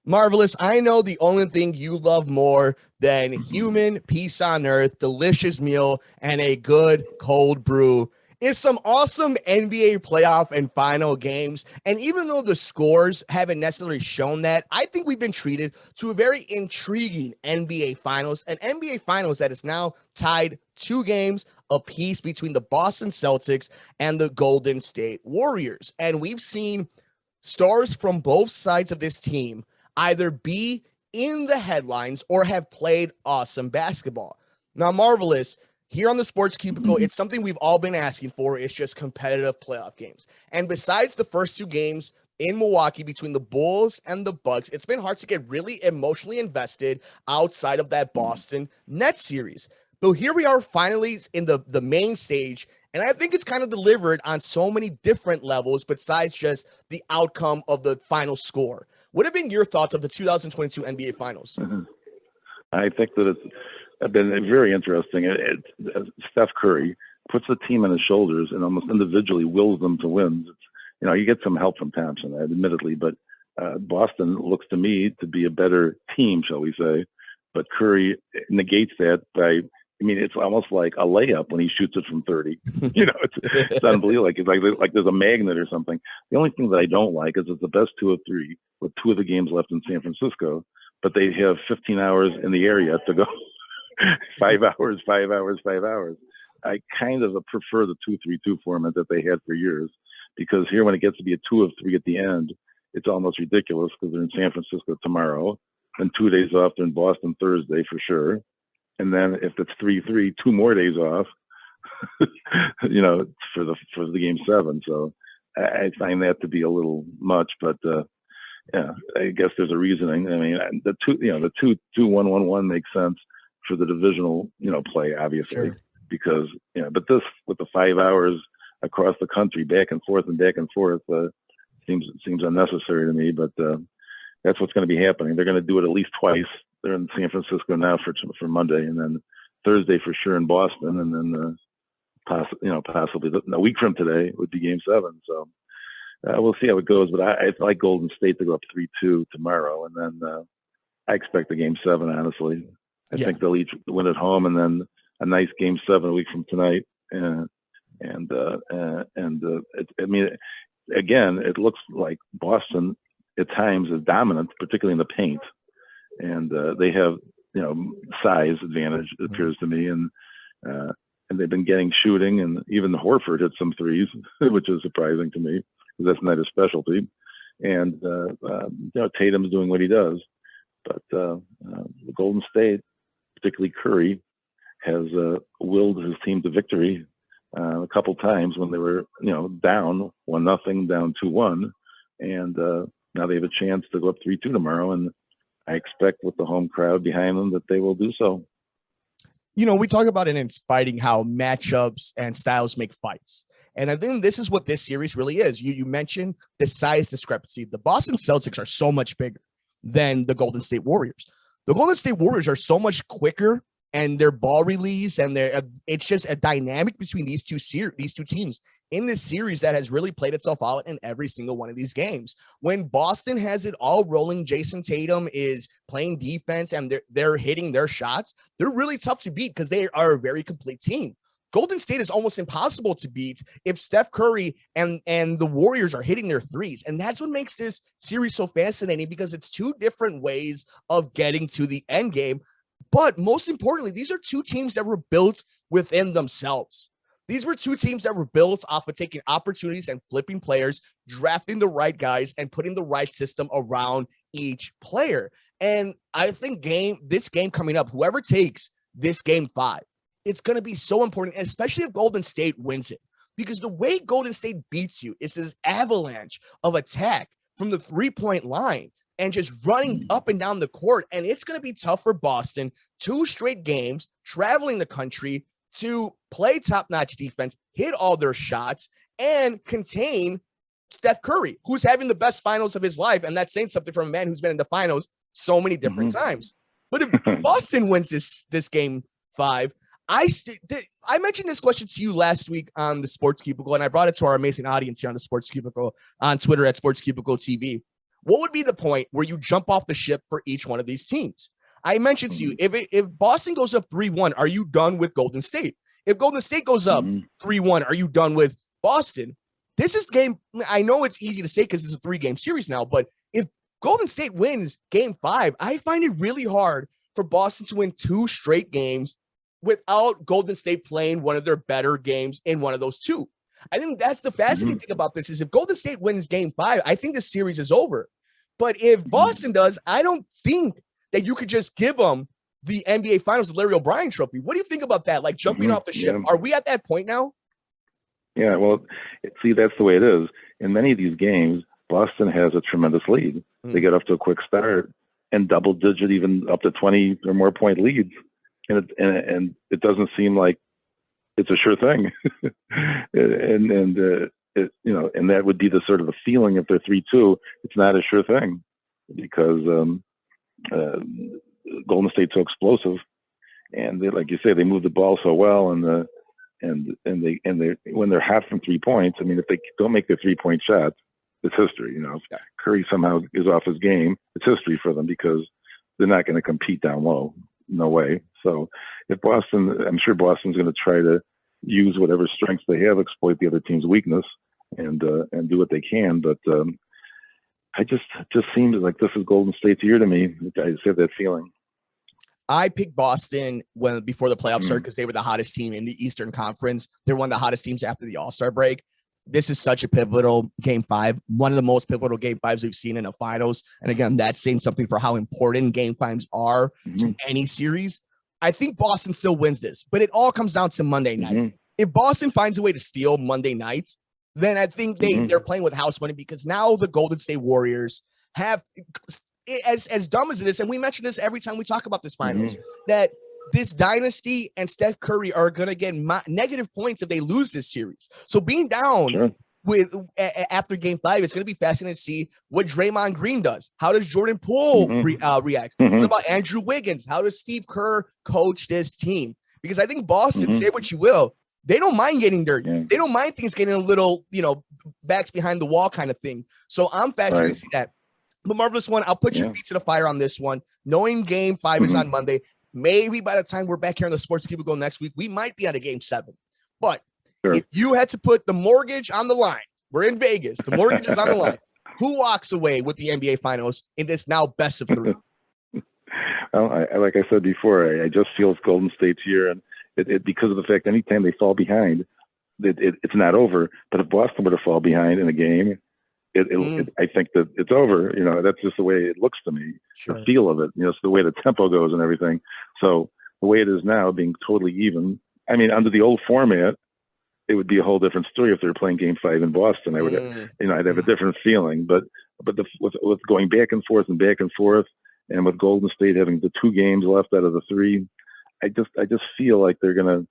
Marvelous. I know the only thing you love more than human peace on earth, delicious meal, and a good cold brew is some awesome NBA playoff and final games. And even though the scores haven't necessarily shown that, I think we've been treated to a very intriguing NBA Finals, an NBA Finals that is now tied 2 games apiece between the Boston Celtics and the Golden State Warriors. And we've seen stars from both sides of this team either be in the headlines or have played awesome basketball. Now, Marvelous, here on the Sports Cubicle, it's something we've all been asking for. It's just competitive playoff games. And besides the first 2 games in Milwaukee between the Bulls and the Bucks, it's been hard to get really emotionally invested outside of that Boston Nets series. But here we are finally in the main stage, and I think it's kind of delivered on so many different levels besides just the outcome of the final score. What have been your thoughts of the 2022 NBA Finals? I think that it's been very interesting. Steph Curry puts the team on his shoulders and almost individually wills them to win. You get some help from Thompson, admittedly, but Boston looks to me to be a better team, shall we say. But Curry negates that by, it's almost like a layup when he shoots it from 30. It's unbelievable. Like there's a magnet or something. The only thing that I don't like is it's the best 2 of 3 with 2 of the games left in San Francisco, but they have 15 hours in the area to go. 5 hours. I kind of prefer the 2-3-2 format that they had for years, because here when it gets to be a 2 of 3 at the end, it's almost ridiculous because they're in San Francisco tomorrow, and 2 days off. They're in Boston Thursday for sure. And then if it's 3-3, 2 more days off, for the game 7. So I find that to be a little much, but I guess there's a reasoning. The 2-1-1-1 makes sense for the divisional, play, obviously, sure. Because, but this with the 5 hours across the country, back and forth, seems unnecessary to me, but that's what's going to be happening. They're going to do it at least twice. They're in San Francisco now for Monday, and then Thursday for sure in Boston, and then possibly a week from today would be Game 7. So we'll see how it goes. But I like Golden State to go up 3-2 tomorrow, and then I expect a Game 7. Honestly, I think they'll each win at home, and then a nice Game 7 a week from tonight. Again, it looks like Boston at times is dominant, particularly in the paint. And they have, size advantage, it appears to me, and they've been getting shooting, and even Horford hit some threes, which is surprising to me because that's not his specialty. And Tatum's doing what he does, but the Golden State, particularly Curry, has willed his team to victory a couple times when they were, down 1-0, down 2-1, and now they have a chance to go up 3-2 tomorrow, and I expect with the home crowd behind them that they will do so. We talk about it in fighting how matchups and styles make fights. And I think this is what this series really is. You mentioned the size discrepancy. The Boston Celtics are so much bigger than the Golden State Warriors. The Golden State Warriors are so much quicker, and their ball release, and it's just a dynamic between these two teams in this series that has really played itself out in every single one of these games. When Boston has it all rolling, Jason Tatum is playing defense and they're hitting their shots, they're really tough to beat because they are a very complete team. Golden State is almost impossible to beat if Steph Curry and the Warriors are hitting their threes. And that's what makes this series so fascinating, because it's 2 different ways of getting to the end game. But most importantly, these are 2 teams that were built within themselves. These were 2 teams that were built off of taking opportunities and flipping players, drafting the right guys, and putting the right system around each player. And I think this game coming up, whoever takes this Game 5, it's going to be so important, especially if Golden State wins it. Because the way Golden State beats you is this avalanche of attack from the 3-point line and just running up and down the court. And it's going to be tough for Boston, 2 straight games, traveling the country to play top-notch defense, hit all their shots, and contain Steph Curry, who's having the best finals of his life. And that's saying something from a man who's been in the finals so many different times. But if Boston wins this Game 5, I mentioned this question to you last week on the Sports Cubicle, and I brought it to our amazing audience here on the Sports Cubicle on Twitter at Sports Cubicle TV. what would be the point where you jump off the ship for each one of these teams? I mentioned to you, if Boston goes up 3-1, are you done with Golden State? If Golden State goes up 3-1, are you done with Boston? This is game. I know it's easy to say because it's a 3-game series now, but if Golden State wins game 5, I find it really hard for Boston to win 2 straight games without Golden State playing one of their better games in one of those 2. I think that's the fascinating thing about this is if Golden State wins game 5, I think the series is over. But if Boston does, I don't think that you could just give them the NBA Finals Larry O'Brien trophy. What do you think about that? Like jumping off the ship? Are we at that point now? Yeah, well, see, that's the way it is. In many of these games, Boston has a tremendous lead. They get off to a quick start and double-digit, even up to 20 or more point leads, and it doesn't seem like it's a sure thing. and that would be the sort of the feeling if they're 3-2. It's not a sure thing because Golden State's so explosive, and they, like you say, they move the ball so well, and they when they're hot from 3 points. I mean, if they don't make their 3-point shots, it's history. If Curry somehow is off his game, it's history for them because they're not going to compete down low. No way. So if Boston, I'm sure Boston's going to try to use whatever strengths they have, exploit the other team's weakness, and do what they can. But it just seems like this is Golden State's year to me. I just have that feeling. I picked Boston before the playoffs started because they were the hottest team in the Eastern Conference. They're one of the hottest teams after the All-Star break. This is such a pivotal game 5, one of the most pivotal game 5s we've seen in the finals. And again, that's saying something for how important game 5s are to any series. I think Boston still wins this, but it all comes down to Monday night. If Boston finds a way to steal Monday night, then I think they're playing with house money because now the Golden State Warriors have, as dumb as it is, and we mention this every time we talk about this finals, that this dynasty and Steph Curry are going to get negative points if they lose this series. So being down after game 5, it's going to be fascinating to see what Draymond Green does. How does Jordan Poole react? What about Andrew Wiggins? How does Steve Kerr coach this team? Because I think Boston, say what you will, they don't mind getting dirty. They don't mind things getting a little, backs behind the wall kind of thing. So I'm fascinated to see that. The Marvelous One, I'll put your feet to the fire on this one. Knowing game 5 is on Monday, maybe by the time we're back here on the Sports Cubicle next week, we might be on a game 7. But if you had to put the mortgage on the line, we're in Vegas, the mortgage is on the line. Who walks away with the NBA Finals in this now best of 3? Well, like I said before, I just feel it's Golden State's year, and it because of the fact anytime they fall behind, it's not over. But if Boston were to fall behind in a game, I think that it's over. That's just the way it looks to me. The feel of it, it's the way the tempo goes and everything. So the way it is now, being totally even. I mean, under the old format, it would be a whole different story if they were playing Game 5 in Boston. I would, I'd have a different feeling. But with going back and forth, and with Golden State having the 2 games left out of the 3, I just feel like they're gonna.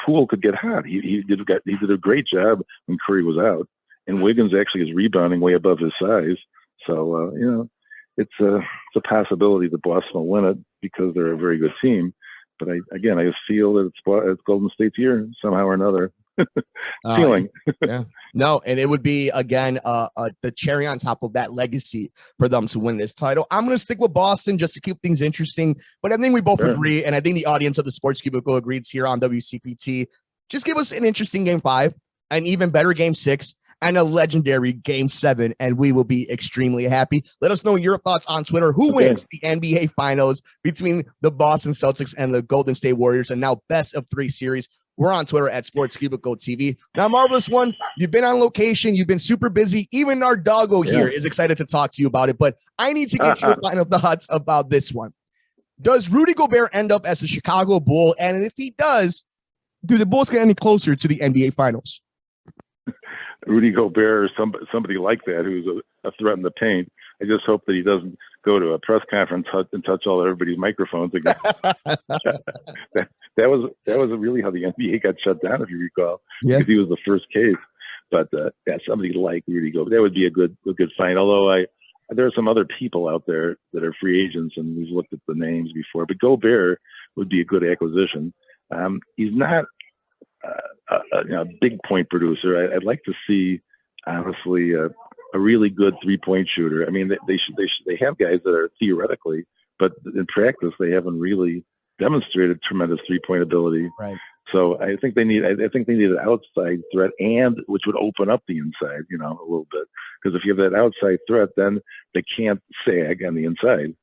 Poole could get hot. He did a great job when Curry was out. And Wiggins actually is rebounding way above his size. So, it's a possibility that Boston will win it because they're a very good team. But I just feel that it's Golden State's year somehow or another. Feeling. No, and it would be, again, the cherry on top of that legacy for them to win this title. I'm going to stick with Boston just to keep things interesting. But I think we both agree, and I think the audience of the Sports Cubicle agrees here on WCPT. Just give us an interesting game 5, an even better game 6, and a legendary game 7, and we will be extremely happy. Let us know your thoughts on Twitter. Who wins the NBA Finals between the Boston Celtics and the Golden State Warriors, and now best of 3 series? We're on Twitter at Sports Cubicle TV. Now, Marvelous One, you've been on location. You've been super busy. Even our doggo here is excited to talk to you about it, but I need to get your final thoughts about this one. Does Rudy Gobert end up as a Chicago Bull? And if he does, do the Bulls get any closer to the NBA Finals? Rudy Gobert or somebody like that who's a threat in the paint. I just hope that he doesn't go to a press conference and touch all everybody's microphones again. that was really how the NBA got shut down, if you recall, because he was the first case. But somebody like Rudy Gobert, that would be a good find. Although there are some other people out there that are free agents, and we've looked at the names before. But Gobert would be a good acquisition. He's not a big point producer. I'd like to see, honestly, a really good 3-point shooter. I mean, they have guys that are theoretically, but in practice they haven't really demonstrated tremendous 3-point ability. Right. So I think they need an outside threat, and which would open up the inside, a little bit. Because if you have that outside threat, then they can't sag on the inside,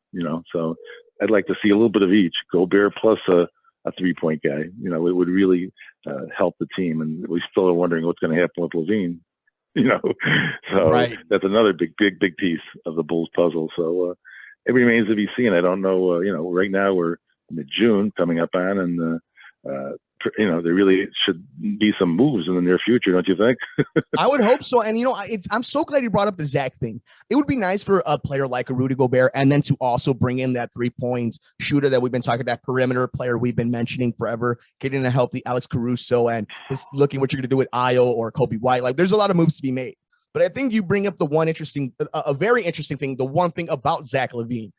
So I'd like to see a little bit of each. Gobert plus a 3-point guy, it would really help the team. And we still are wondering what's going to happen with Levine, So right. That's another big piece of the Bulls puzzle. So it remains to be seen. I don't know. Right now we're mid-June coming up on, and there really should be some moves in the near future, don't you think? I would hope so. And, I'm so glad you brought up the Zach thing. It would be nice for a player like a Rudy Gobert, and then to also bring in that 3-point shooter that we've been talking about, perimeter player we've been mentioning forever, getting a healthy Alex Caruso, and just looking what you're going to do with Io or Kobe White. Like, there's a lot of moves to be made. But I think you bring up a very interesting thing, the one thing about Zach LaVine.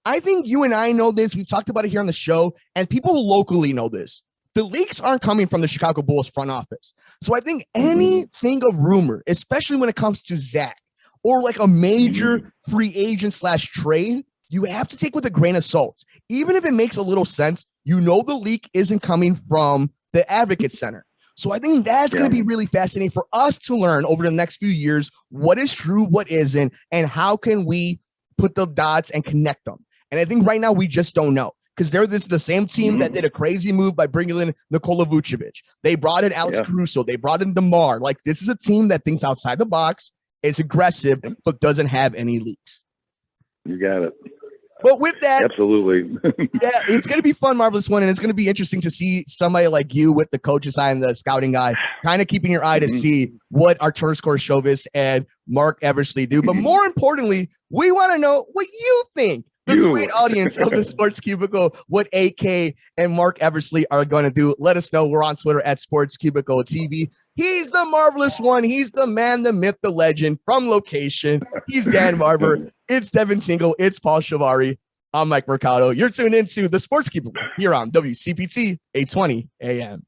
I think you and I know this. We've talked about it here on the show, and people locally know this. The leaks aren't coming from the Chicago Bulls front office. So I think anything of rumor, especially when it comes to Zach or like a major free agent / trade, you have to take with a grain of salt. Even if it makes a little sense, the leak isn't coming from the Advocate Center. So I think that's going to be really fascinating for us to learn over the next few years what is true, what isn't, and how can we put the dots and connect them. And I think right now we just don't know. Because they're the same team that did a crazy move by bringing in Nikola Vucevic. They brought in Alex Caruso. They brought in DeMar. Like, this is a team that thinks outside the box, is aggressive, but doesn't have any leaks. You got it. But with that, absolutely. It's going to be fun, Marvelous One, and it's going to be interesting to see somebody like you with the coach's eye and the scouting eye, kind of keeping your eye to see what Arturas Korchovas and Mark Eversley do. But more importantly, we want to know what you think. The great audience of the Sports Cubicle, what AK and Mark Eversley are going to do. Let us know. We're on Twitter at Sports Cubicle TV. He's the Marvelous One. He's the man, the myth, the legend from location. He's Dan Marver. It's Devin Tingle. It's Paul Chivari. I'm Mike Mercado. You're tuned into the Sports Cubicle here on WCPT 820 AM.